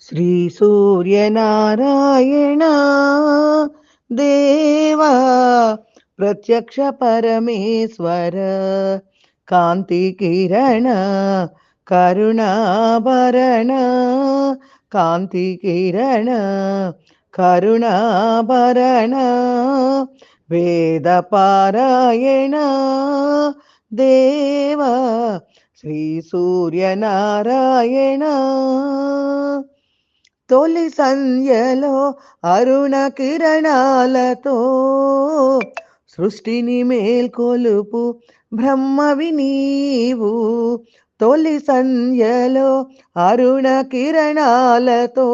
శ్రీ సూర్యనారాయణ దేవా ప్రత్యక్ష పరమేశ్వర కాంతి కిరణ కరుణాభరణ కాంతి కిరణ కరుణాభరణ వేద పారాయణ దేవా శ్రీ సూర్యనారాయణ తొలి సంధ్యలో అరుణ కిరణాలతో సృష్టిని మేల్కొలుపు బ్రహ్మవి నీవు. తొలి సంధ్యలో అరుణ కిరణాలతో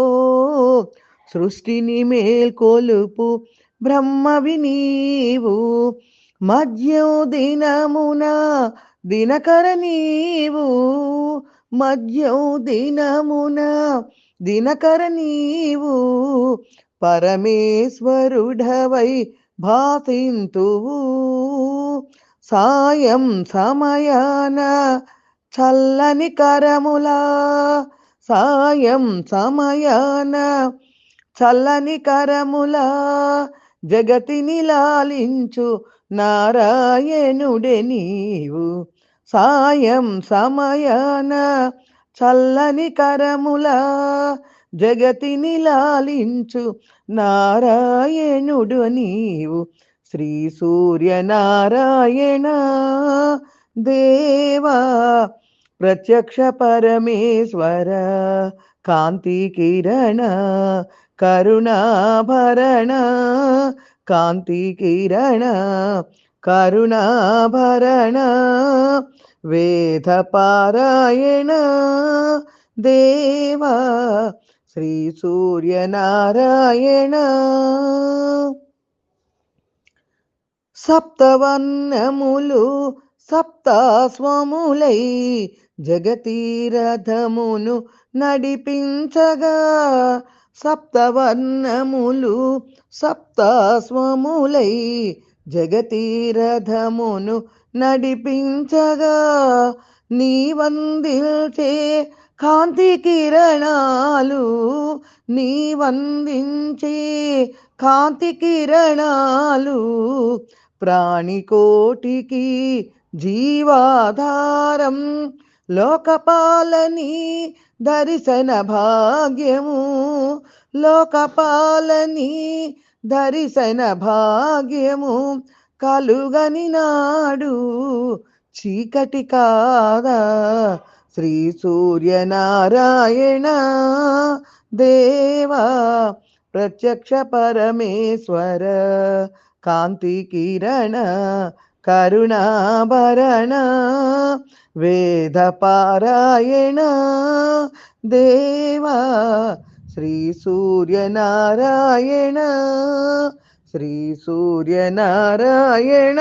సృష్టిని మేల్కొలుపు బ్రహ్మవి నీవు. మధ్యం దినమున దినకర నీవు. మధ్యం దినమున దినకర నీవు. పరమేశ్వరుడవై భాసింతువు. సాయం సమయాన చల్లని కరములా. సాయం సమయాన చల్లని కరములా జగతిని లాలించు నారాయణుడే నీవు. సాయం సమయాన చల్లని కరములా జగతిని లాలించు నారాయణుడు నీవు. శ్రీ సూర్యనారాయణ దేవా ప్రత్యక్ష పరమేశ్వర కాంతి కిరణ కరుణాభరణ కాంతి కిరణ కరుణాభరణ వేద పారాయణ దేవా శ్రీ సూర్యనారాయణ. సప్తవర్ణములు సప్తాస్వములై జగతీరథమును నడిపించగా. సప్తవర్ణములు సప్తాస్వములై జగతీరథమును నడిపించగా. నీ వందించే కాంతి కిరణాలు. నీ వందించే కాంతి కిరణాలు ప్రాణికోటికి జీవాధారం. లోకపాలని దర్శన భాగ్యము. లోకపాలని దర్శన భాగ్యము కలుగని నాడు చీకటి కాదా. శ్రీ సూర్యనారాయణ దేవా ప్రత్యక్ష పరమేశ్వర కాంతి కిరణ కరుణాభరణ వేద పారాయణ దేవా శ్రీ సూర్యనారాయణ శ్రీ సూర్యనారాయణ.